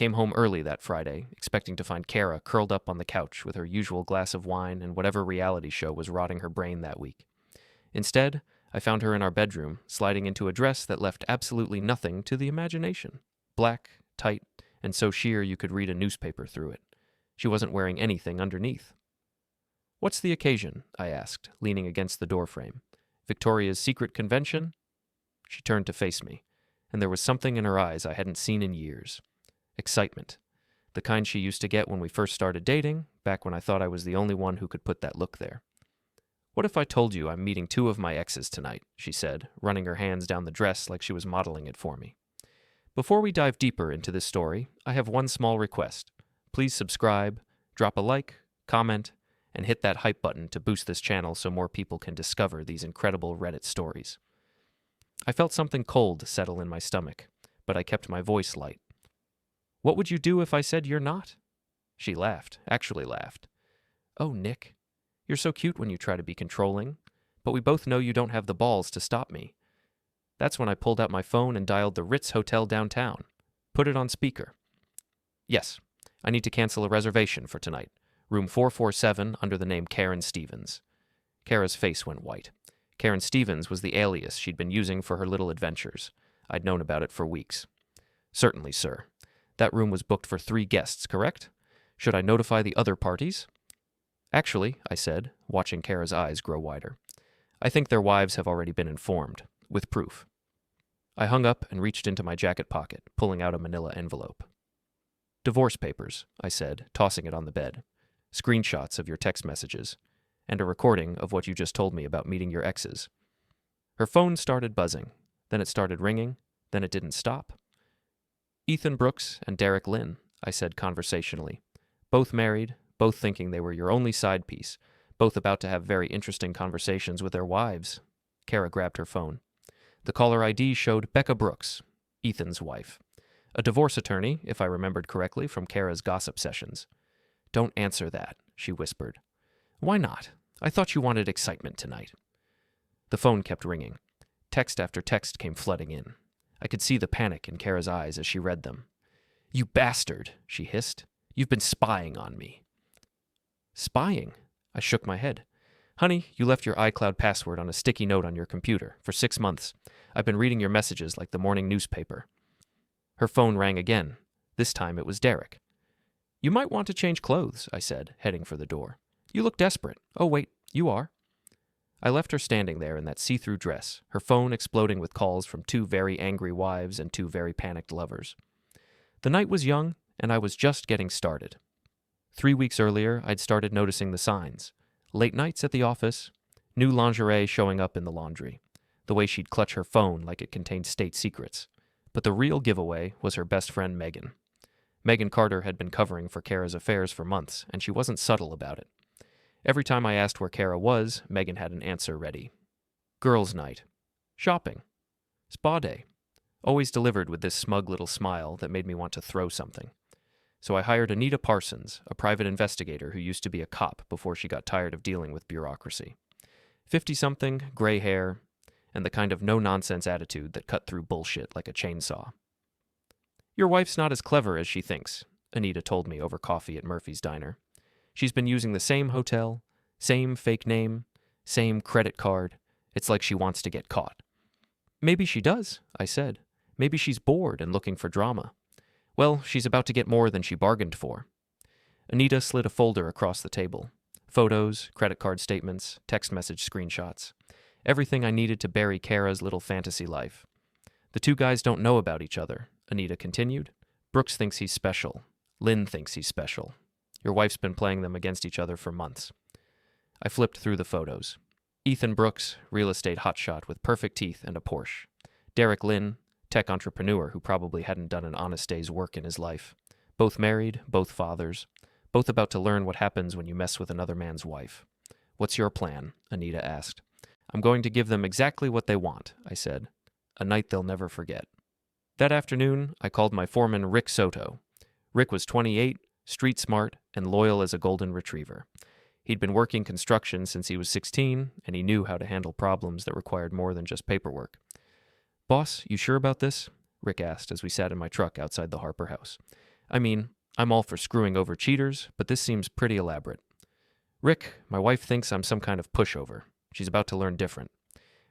came home early that Friday, expecting to find Kara curled up on the couch with her usual glass of wine and whatever reality show was rotting her brain that week. Instead, I found her in our bedroom, sliding into a dress that left absolutely nothing to the imagination. Black, tight, and so sheer you could read a newspaper through it. She wasn't wearing anything underneath. "What's the occasion?" I asked, leaning against the doorframe. "Victoria's Secret Convention?" She turned to face me, and there was something in her eyes I hadn't seen in years. Excitement. The kind she used to get when we first started dating, back when I thought I was the only one who could put that look there. "What if I told you I'm meeting 2 of my exes tonight?" she said, running her hands down the dress like she was modeling it for me. Before we dive deeper into this story, I have one small request. Please subscribe, drop a like, comment, and hit that hype button to boost this channel so more people can discover these incredible Reddit stories. I felt something cold settle in my stomach, but I kept my voice light. "What would you do if I said you're not?" She laughed, actually laughed. "Oh, Nick, you're so cute when you try to be controlling, but we both know you don't have the balls to stop me." That's when I pulled out my phone and dialed the Ritz Hotel downtown. Put it on speaker. "Yes, I need to cancel a reservation for tonight. Room 447 under the name Karen Stevens." Kara's face went white. Karen Stevens was the alias she'd been using for her little adventures. I'd known about it for weeks. "Certainly, sir. That room was booked for 3 guests, correct? Should I notify the other parties?" "Actually," I said, watching Kara's eyes grow wider, "I think their wives have already been informed, with proof." I hung up and reached into my jacket pocket, pulling out a manila envelope. "Divorce papers," I said, tossing it on the bed. "Screenshots of your text messages, and a recording of what you just told me about meeting your exes." Her phone started buzzing, then it started ringing, then it didn't stop. "Ethan Brooks and Derek Lin," I said conversationally. "Both married, both thinking they were your only side piece, both about to have very interesting conversations with their wives." Kara grabbed her phone. The caller ID showed Becca Brooks, Ethan's wife. A divorce attorney, if I remembered correctly from Kara's gossip sessions. "Don't answer that," she whispered. "Why not? I thought you wanted excitement tonight." The phone kept ringing. Text after text came flooding in. I could see the panic in Kara's eyes as she read them. "You bastard," she hissed. "You've been spying on me." "Spying?" I shook my head. "Honey, you left your iCloud password on a sticky note on your computer for 6 months. I've been reading your messages like the morning newspaper." Her phone rang again. This time it was Derek. "You might want to change clothes," I said, heading for the door. "You look desperate. Oh, wait, you are." I left her standing there in that see-through dress, her phone exploding with calls from 2 very angry wives and 2 very panicked lovers. The night was young, and I was just getting started. 3 weeks earlier, I'd started noticing the signs. Late nights at the office, new lingerie showing up in the laundry, the way she'd clutch her phone like it contained state secrets. But the real giveaway was her best friend Megan. Megan Carter had been covering for Kara's affairs for months, and she wasn't subtle about it. Every time I asked where Kara was, Megan had an answer ready. Girls' night. Shopping. Spa day. Always delivered with this smug little smile that made me want to throw something. So I hired Anita Parsons, a private investigator who used to be a cop before she got tired of dealing with bureaucracy. 50-something, gray hair, and the kind of no-nonsense attitude that cut through bullshit like a chainsaw. "Your wife's not as clever as she thinks," Anita told me over coffee at Murphy's Diner. "She's been using the same hotel, same fake name, same credit card. It's like she wants to get caught." "Maybe she does," I said. "Maybe she's bored and looking for drama." "Well, she's about to get more than she bargained for." Anita slid a folder across the table. Photos, credit card statements, text message screenshots. Everything I needed to bury Kara's little fantasy life. "The 2 guys don't know about each other," Anita continued. "Brooks thinks he's special. Lynn thinks he's special. Your wife's been playing them against each other for months." I flipped through the photos. Ethan Brooks, real estate hotshot with perfect teeth and a Porsche. Derek Lin, tech entrepreneur who probably hadn't done an honest day's work in his life. Both married, both fathers, both about to learn what happens when you mess with another man's wife. "What's your plan?" Anita asked. "I'm going to give them exactly what they want," I said. "A night they'll never forget." That afternoon, I called my foreman Rick Soto. Rick was 28, street smart, and loyal as a golden retriever. He'd been working construction since he was 16, and he knew how to handle problems that required more than just paperwork. "Boss, you sure about this?" Rick asked as we sat in my truck outside the Harper house. I mean, I'm all for screwing over cheaters, but this seems pretty elaborate. Rick, my wife thinks I'm some kind of pushover. She's about to learn different.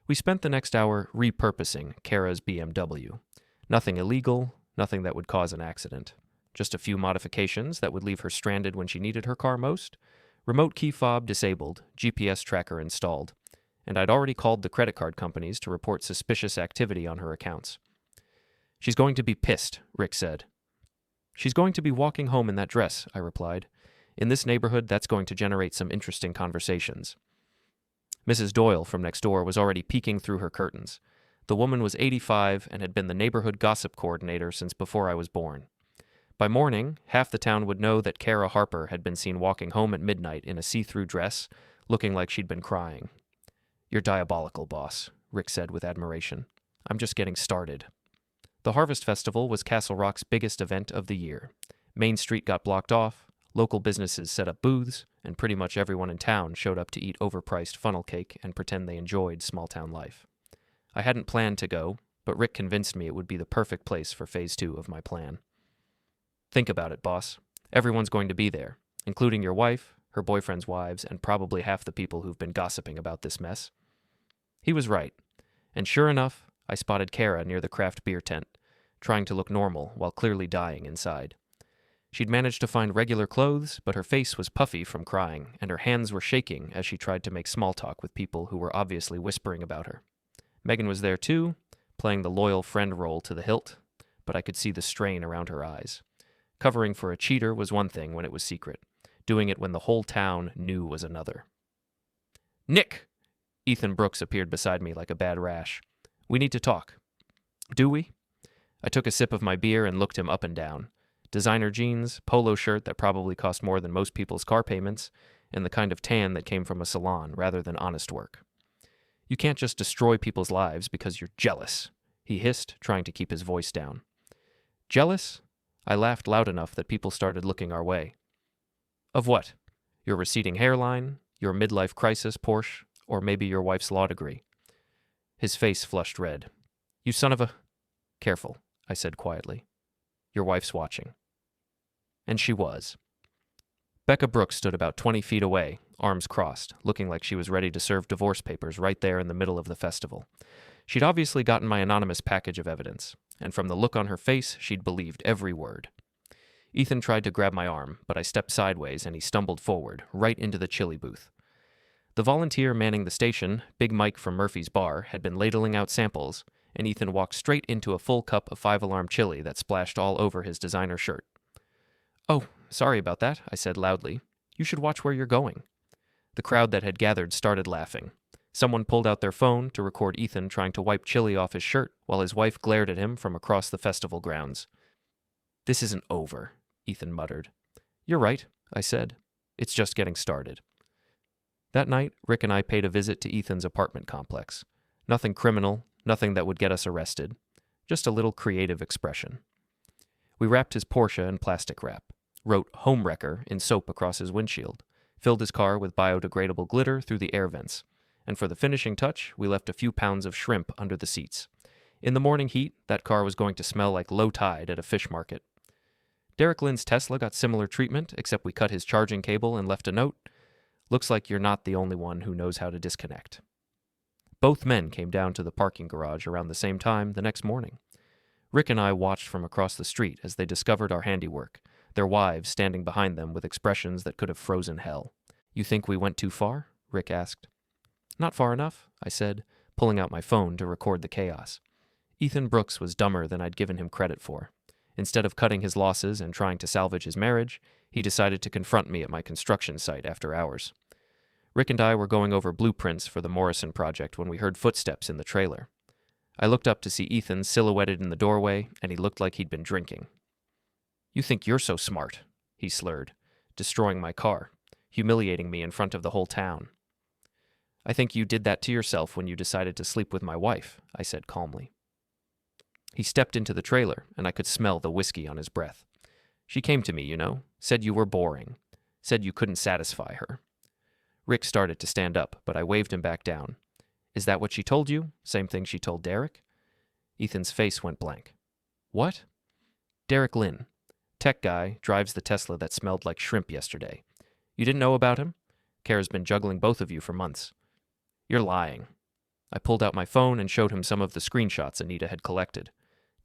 We spent the next hour repurposing Kara's BMW. Nothing illegal, nothing that would cause an accident. Just a few modifications that would leave her stranded when she needed her car most. Remote key fob disabled, GPS tracker installed. And I'd already called the credit card companies to report suspicious activity on her accounts. She's going to be pissed, Rick said. She's going to be walking home in that dress, I replied. In this neighborhood, that's going to generate some interesting conversations. Mrs. Doyle from next door was already peeking through her curtains. The woman was 85 and had been the neighborhood gossip coordinator since before I was born. By morning, half the town would know that Kara Harper had been seen walking home at midnight in a see-through dress, looking like she'd been crying. You're diabolical, boss, Rick said with admiration. I'm just getting started. The Harvest Festival was Castle Rock's biggest event of the year. Main Street got blocked off, local businesses set up booths, and pretty much everyone in town showed up to eat overpriced funnel cake and pretend they enjoyed small-town life. I hadn't planned to go, but Rick convinced me it would be the perfect place for Phase 2 of my plan. Think about it, boss. Everyone's going to be there, including your wife, her boyfriend's wives, and probably half the people who've been gossiping about this mess. He was right, and sure enough, I spotted Kara near the craft beer tent, trying to look normal while clearly dying inside. She'd managed to find regular clothes, but her face was puffy from crying, and her hands were shaking as she tried to make small talk with people who were obviously whispering about her. Megan was there too, playing the loyal friend role to the hilt, but I could see the strain around her eyes. Covering for a cheater was one thing when it was secret. Doing it when the whole town knew was another. Nick! Ethan Brooks appeared beside me like a bad rash. We need to talk. Do we? I took a sip of my beer and looked him up and down. Designer jeans, polo shirt that probably cost more than most people's car payments, and the kind of tan that came from a salon rather than honest work. You can't just destroy people's lives because you're jealous, he hissed, trying to keep his voice down. Jealous? I laughed loud enough that people started looking our way. Of what? Your receding hairline, your midlife crisis, Porsche, or maybe your wife's law degree? His face flushed red. You son of a... Careful, I said quietly. Your wife's watching. And she was. Becca Brooks stood about 20 feet away, arms crossed, looking like she was ready to serve divorce papers right there in the middle of the festival. She'd obviously gotten my anonymous package of evidence, and from the look on her face, she'd believed every word. Ethan tried to grab my arm, but I stepped sideways and he stumbled forward, right into the chili booth. The volunteer manning the station, Big Mike from Murphy's Bar, had been ladling out samples, and Ethan walked straight into a full cup of 5-alarm chili that splashed all over his designer shirt. Oh, sorry about that, I said loudly. You should watch where you're going. The crowd that had gathered started laughing. Someone pulled out their phone to record Ethan trying to wipe chili off his shirt while his wife glared at him from across the festival grounds. This isn't over, Ethan muttered. You're right, I said. It's just getting started. That night, Rick and I paid a visit to Ethan's apartment complex. Nothing criminal, nothing that would get us arrested. Just a little creative expression. We wrapped his Porsche in plastic wrap, wrote "Homewrecker" in soap across his windshield, filled his car with biodegradable glitter through the air vents, and for the finishing touch, we left a few pounds of shrimp under the seats. In the morning heat, that car was going to smell like low tide at a fish market. Derek Lin's Tesla got similar treatment, except we cut his charging cable and left a note. Looks like you're not the only one who knows how to disconnect. Both men came down to the parking garage around the same time the next morning. Rick and I watched from across the street as they discovered our handiwork, their wives standing behind them with expressions that could have frozen hell. You think we went too far? Rick asked. Not far enough, I said, pulling out my phone to record the chaos. Ethan Brooks was dumber than I'd given him credit for. Instead of cutting his losses and trying to salvage his marriage, he decided to confront me at my construction site after hours. Rick and I were going over blueprints for the Morrison project when we heard footsteps in the trailer. I looked up to see Ethan silhouetted in the doorway, and he looked like he'd been drinking. You think you're so smart, he slurred, destroying my car, humiliating me in front of the whole town. I think you did that to yourself when you decided to sleep with my wife, I said calmly. He stepped into the trailer, and I could smell the whiskey on his breath. She came to me, you know, said you were boring, said you couldn't satisfy her. Rick started to stand up, but I waved him back down. Is that what she told you? Same thing she told Derek? Ethan's face went blank. What? Derek Lin. Tech guy drives the Tesla that smelled like shrimp yesterday. You didn't know about him? Kara's been juggling both of you for months. You're lying. I pulled out my phone and showed him some of the screenshots Anita had collected.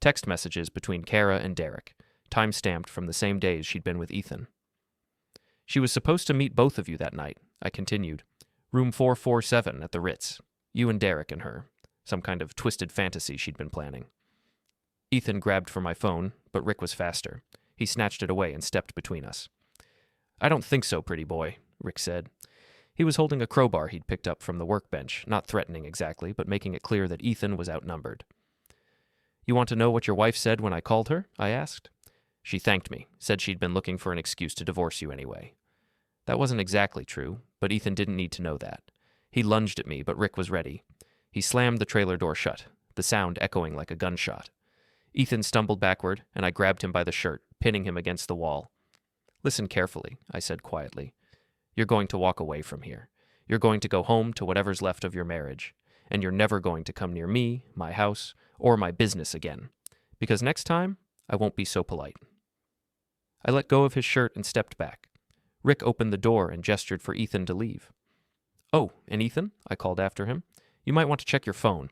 Text messages between Kara and Derek, time-stamped from the same days she'd been with Ethan. She was supposed to meet both of you that night, I continued. Room 447 at the Ritz. You and Derek and her. Some kind of twisted fantasy she'd been planning. Ethan grabbed for my phone, but Rick was faster. He snatched it away and stepped between us. I don't think so, pretty boy, Rick said. He was holding a crowbar he'd picked up from the workbench, not threatening exactly, but making it clear that Ethan was outnumbered. You want to know what your wife said when I called her? I asked. She thanked me, said she'd been looking for an excuse to divorce you anyway. That wasn't exactly true, but Ethan didn't need to know that. He lunged at me, but Rick was ready. He slammed the trailer door shut, the sound echoing like a gunshot. Ethan stumbled backward, and I grabbed him by the shirt, pinning him against the wall. Listen carefully, I said quietly. You're going to walk away from here. You're going to go home to whatever's left of your marriage, and you're never going to come near me, my house, or my business again, because next time, I won't be so polite. I let go of his shirt and stepped back. Rick opened the door and gestured for Ethan to leave. Oh, and Ethan, I called after him, you might want to check your phone.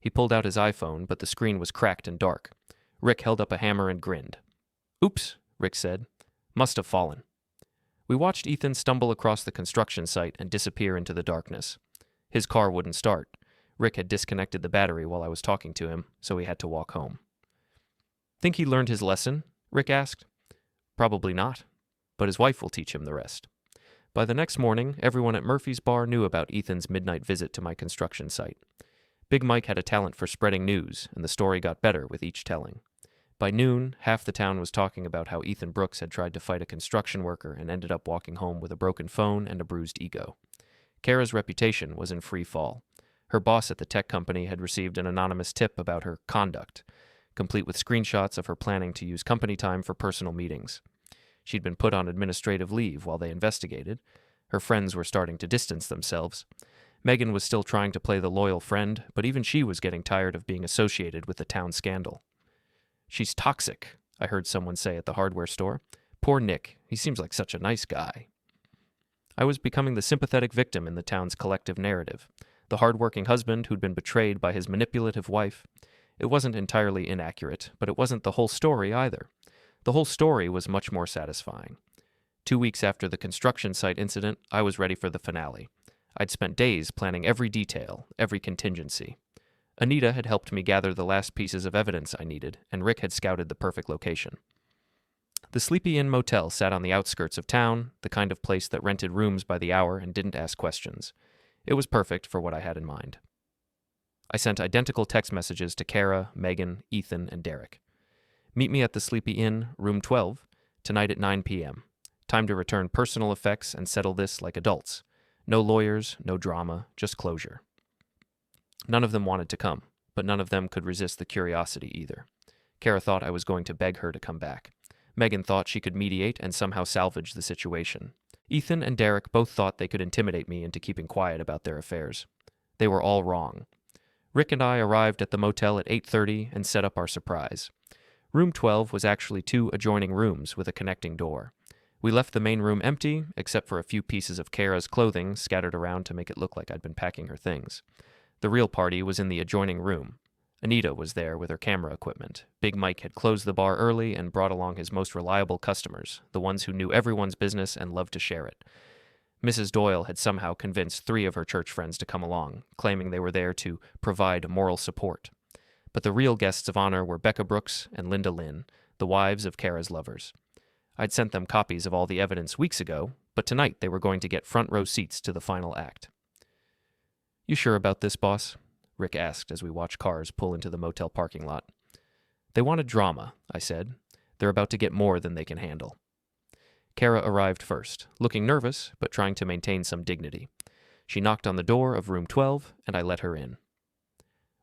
He pulled out his iPhone, but the screen was cracked and dark. Rick held up a hammer and grinned. Oops, Rick said. Must have fallen. We watched Ethan stumble across the construction site and disappear into the darkness. His car wouldn't start. Rick had disconnected the battery while I was talking to him, so he had to walk home. Think he learned his lesson? Rick asked. Probably not, but his wife will teach him the rest. By the next morning, everyone at Murphy's Bar knew about Ethan's midnight visit to my construction site. Big Mike had a talent for spreading news, and the story got better with each telling. By noon, half the town was talking about how Ethan Brooks had tried to fight a construction worker and ended up walking home with a broken phone and a bruised ego. Kara's reputation was in free fall. Her boss at the tech company had received an anonymous tip about her conduct, complete with screenshots of her planning to use company time for personal meetings. She'd been put on administrative leave while they investigated. Her friends were starting to distance themselves. Megan was still trying to play the loyal friend, but even she was getting tired of being associated with the town scandal. She's toxic, I heard someone say at the hardware store. Poor Nick, he seems like such a nice guy. I was becoming the sympathetic victim in the town's collective narrative, the hard-working husband who'd been betrayed by his manipulative wife. It wasn't entirely inaccurate, but it wasn't the whole story either. The whole story was much more satisfying. 2 weeks after the construction site incident, I was ready for the finale. I'd spent days planning every detail, every contingency. Anita had helped me gather the last pieces of evidence I needed, and Rick had scouted the perfect location. The Sleepy Inn Motel sat on the outskirts of town, the kind of place that rented rooms by the hour and didn't ask questions. It was perfect for what I had in mind. I sent identical text messages to Kara, Megan, Ethan, and Derek. Meet me at the Sleepy Inn, room 12, tonight at 9 p.m. Time to return personal effects and settle this like adults. No lawyers, no drama, just closure. None of them wanted to come, but none of them could resist the curiosity either. Kara thought I was going to beg her to come back. Megan thought she could mediate and somehow salvage the situation. Ethan and Derek both thought they could intimidate me into keeping quiet about their affairs. They were all wrong. Rick and I arrived at the motel at 8:30 and set up our surprise. Room 12 was actually 2 adjoining rooms with a connecting door. We left the main room empty, except for a few pieces of Kara's clothing scattered around to make it look like I'd been packing her things. The real party was in the adjoining room. Anita was there with her camera equipment. Big Mike had closed the bar early and brought along his most reliable customers, the ones who knew everyone's business and loved to share it. Mrs. Doyle had somehow convinced 3 of her church friends to come along, claiming they were there to provide moral support. But the real guests of honor were Becca Brooks and Linda Lin, the wives of Kara's lovers. I'd sent them copies of all the evidence weeks ago, but tonight they were going to get front row seats to the final act. You sure about this, boss? Rick asked as we watched cars pull into the motel parking lot. They wanted drama, I said. They're about to get more than they can handle. Kara arrived first, looking nervous, but trying to maintain some dignity. She knocked on the door of room 12, and I let her in.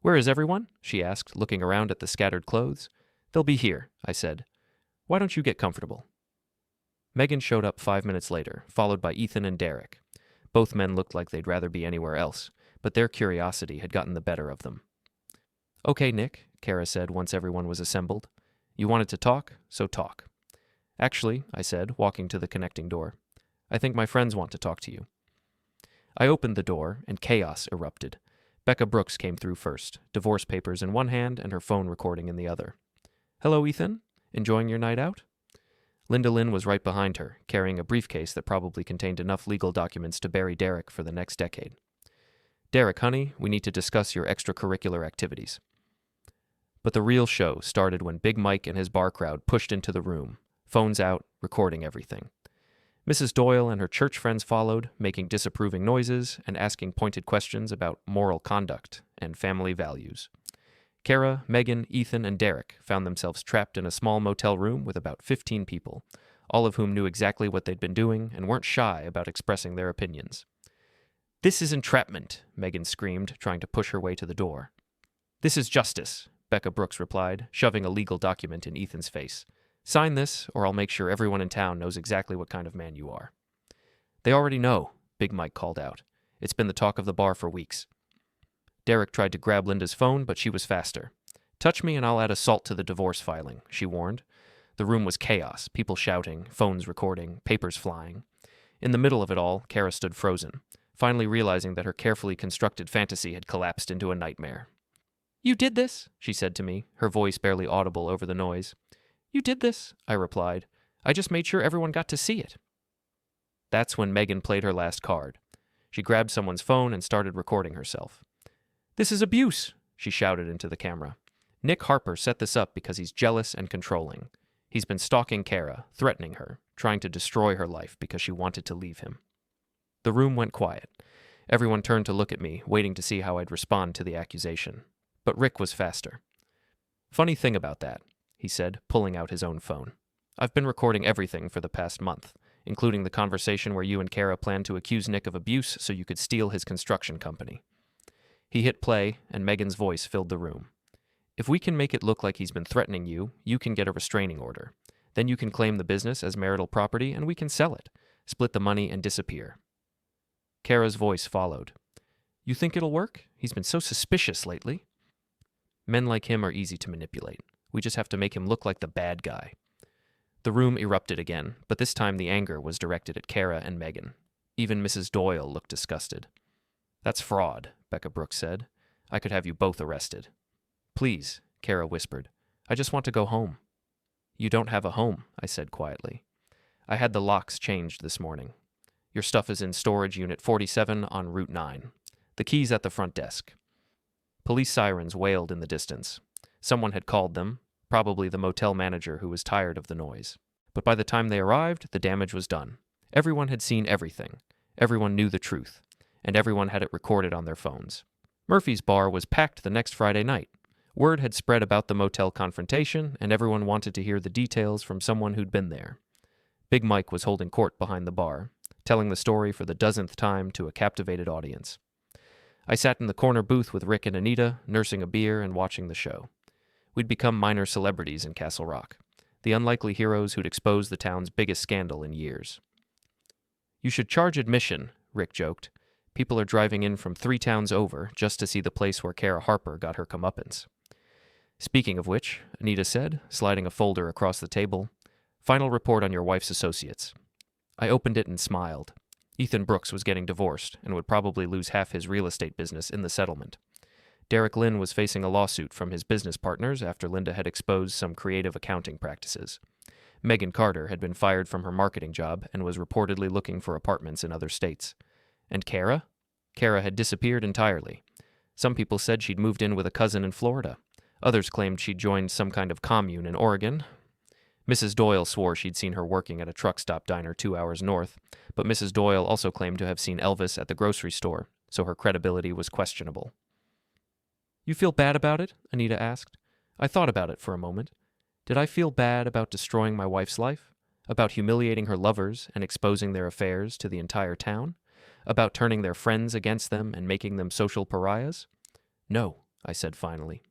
Where is everyone? She asked, looking around at the scattered clothes. They'll be here, I said. Why don't you get comfortable? Megan showed up 5 minutes later, followed by Ethan and Derek. Both men looked like they'd rather be anywhere else, but their curiosity had gotten the better of them. Okay, Nick, Kara said once everyone was assembled. You wanted to talk, so talk. Actually, I said, walking to the connecting door, I think my friends want to talk to you. I opened the door, and chaos erupted. Becca Brooks came through first, divorce papers in one hand and her phone recording in the other. Hello, Ethan. Enjoying your night out? Linda Lin was right behind her, carrying a briefcase that probably contained enough legal documents to bury Derek for the next decade. Derek, honey, we need to discuss your extracurricular activities. But the real show started when Big Mike and his bar crowd pushed into the room, phones out, recording everything. Mrs. Doyle and her church friends followed, making disapproving noises and asking pointed questions about moral conduct and family values. Kara, Megan, Ethan, and Derek found themselves trapped in a small motel room with about 15 people, all of whom knew exactly what they'd been doing and weren't shy about expressing their opinions. This is entrapment, Megan screamed, trying to push her way to the door. This is justice, Becca Brooks replied, shoving a legal document in Ethan's face. Sign this, or I'll make sure everyone in town knows exactly what kind of man you are. They already know, Big Mike called out. It's been the talk of the bar for weeks. Derek tried to grab Linda's phone, but she was faster. Touch me and I'll add assault to the divorce filing, she warned. The room was chaos, people shouting, phones recording, papers flying. In the middle of it all, Kara stood frozen, finally realizing that her carefully constructed fantasy had collapsed into a nightmare. You did this, she said to me, her voice barely audible over the noise. You did this, I replied. I just made sure everyone got to see it. That's when Megan played her last card. She grabbed someone's phone and started recording herself. This is abuse, she shouted into the camera. Nick Harper set this up because he's jealous and controlling. He's been stalking Kara, threatening her, trying to destroy her life because she wanted to leave him. The room went quiet. Everyone turned to look at me, waiting to see how I'd respond to the accusation. But Rick was faster. Funny thing about that, he said, pulling out his own phone. I've been recording everything for the past month, including the conversation where you and Kara planned to accuse Nick of abuse so you could steal his construction company. He hit play, and Megan's voice filled the room. If we can make it look like he's been threatening you, you can get a restraining order. Then you can claim the business as marital property and we can sell it, split the money, and disappear. Kara's voice followed. You think it'll work? He's been so suspicious lately. Men like him are easy to manipulate. We just have to make him look like the bad guy. The room erupted again, but this time the anger was directed at Kara and Megan. Even Mrs. Doyle looked disgusted. That's fraud, Becca Brooks said. I could have you both arrested. Please, Kara whispered. I just want to go home. You don't have a home, I said quietly. I had the locks changed this morning. Your stuff is in storage unit 47 on Route 9. The key's at the front desk. Police sirens wailed in the distance. Someone had called them, probably the motel manager who was tired of the noise. But by the time they arrived, the damage was done. Everyone had seen everything. Everyone knew the truth. And everyone had it recorded on their phones. Murphy's bar was packed the next Friday night. Word had spread about the motel confrontation, and everyone wanted to hear the details from someone who'd been there. Big Mike was holding court behind the bar, telling the story for the dozenth time to a captivated audience. I sat in the corner booth with Rick and Anita, nursing a beer and watching the show. We'd become minor celebrities in Castle Rock, the unlikely heroes who'd exposed the town's biggest scandal in years. You should charge admission, Rick joked. People are driving in from 3 towns over just to see the place where Kara Harper got her comeuppance. Speaking of which, Anita said, sliding a folder across the table, final report on your wife's associates. I opened it and smiled. Ethan Brooks was getting divorced and would probably lose half his real estate business in the settlement. Derek Lin was facing a lawsuit from his business partners after Linda had exposed some creative accounting practices. Megan Carter had been fired from her marketing job and was reportedly looking for apartments in other states. And Kara? Kara had disappeared entirely. Some people said she'd moved in with a cousin in Florida. Others claimed she'd joined some kind of commune in Oregon. Mrs. Doyle swore she'd seen her working at a truck stop diner 2 hours north, but Mrs. Doyle also claimed to have seen Elvis at the grocery store, so her credibility was questionable. You feel bad about it? Anita asked. I thought about it for a moment. Did I feel bad about destroying my wife's life? About humiliating her lovers and exposing their affairs to the entire town? About turning their friends against them and making them social pariahs? No, I said finally.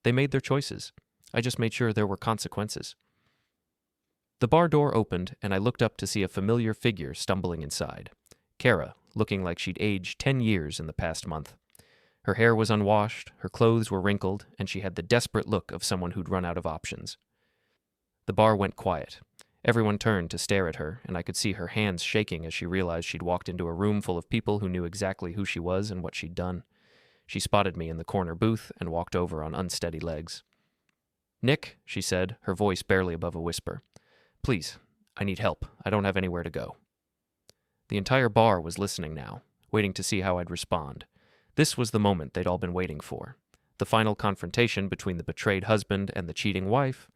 They made their choices. I just made sure there were consequences. The bar door opened, and I looked up to see a familiar figure stumbling inside. Kara, looking like she'd aged 10 years in the past month. Her hair was unwashed, her clothes were wrinkled, and she had the desperate look of someone who'd run out of options. The bar went quiet. Everyone turned to stare at her, and I could see her hands shaking as she realized she'd walked into a room full of people who knew exactly who she was and what she'd done. She spotted me in the corner booth and walked over on unsteady legs. "Nick," she said, her voice barely above a whisper. "Please, I need help. I don't have anywhere to go." The entire bar was listening now, waiting to see how I'd respond. This was the moment they'd all been waiting for. The final confrontation between the betrayed husband and the cheating wife.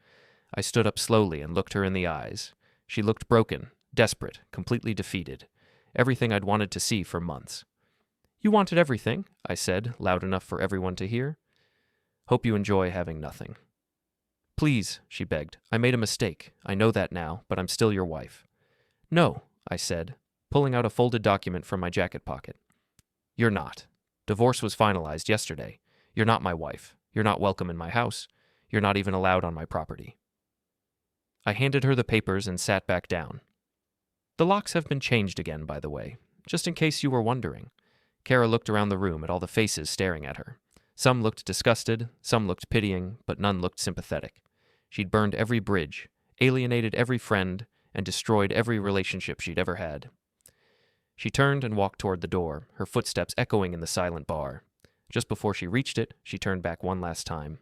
I stood up slowly and looked her in the eyes. She looked broken, desperate, completely defeated. Everything I'd wanted to see for months. "You wanted everything," I said, loud enough for everyone to hear. "Hope you enjoy having nothing." "Please," she begged. "I made a mistake. I know that now, but I'm still your wife." "No," I said, pulling out a folded document from my jacket pocket. "You're not. Divorce was finalized yesterday. You're not my wife. You're not welcome in my house. You're not even allowed on my property." I handed her the papers and sat back down. "The locks have been changed again, by the way, just in case you were wondering." Kara looked around the room at all the faces staring at her. Some looked disgusted, some looked pitying, but none looked sympathetic. She'd burned every bridge, alienated every friend, and destroyed every relationship she'd ever had. She turned and walked toward the door, her footsteps echoing in the silent bar. Just before she reached it, she turned back one last time.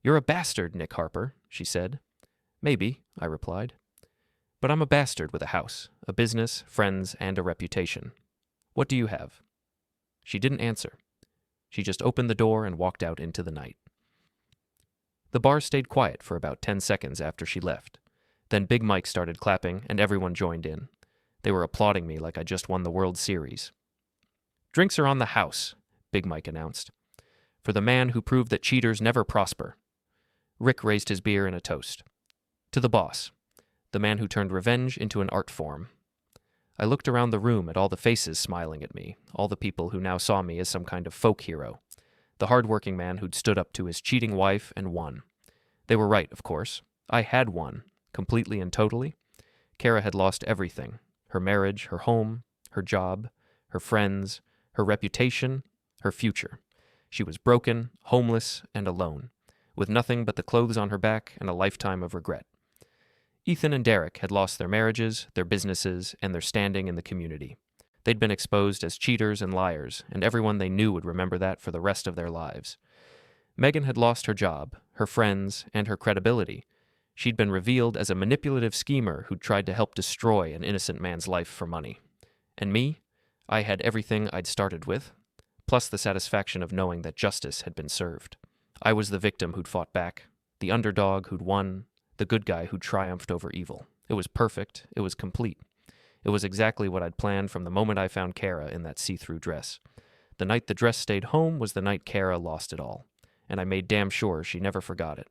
"You're a bastard, Nick Harper," she said. "Maybe," I replied. "But I'm a bastard with a house, a business, friends, and a reputation. What do you have?" She didn't answer. She just opened the door and walked out into the night. The bar stayed quiet for about 10 seconds after she left. Then Big Mike started clapping, and everyone joined in. They were applauding me like I just won the World Series. "Drinks are on the house," Big Mike announced. "For the man who proved that cheaters never prosper." Rick raised his beer in a toast. "To the boss, the man who turned revenge into an art form." I looked around the room at all the faces smiling at me, all the people who now saw me as some kind of folk hero. The hard-working man who'd stood up to his cheating wife and won. They were right, of course. I had won, completely and totally. Kara had lost everything. Her marriage, her home, her job, her friends, her reputation, her future. She was broken, homeless, and alone, with nothing but the clothes on her back and a lifetime of regret. Ethan and Derek had lost their marriages, their businesses, and their standing in the community. They'd been exposed as cheaters and liars, and everyone they knew would remember that for the rest of their lives. Megan had lost her job, her friends, and her credibility. She'd been revealed as a manipulative schemer who'd tried to help destroy an innocent man's life for money. And me? I had everything I'd started with, plus the satisfaction of knowing that justice had been served. I was the victim who'd fought back, the underdog who'd won, the good guy who triumphed over evil. It was perfect. It was complete. It was exactly what I'd planned from the moment I found Kara in that see-through dress. The night the dress stayed home was the night Kara lost it all, and I made damn sure she never forgot it.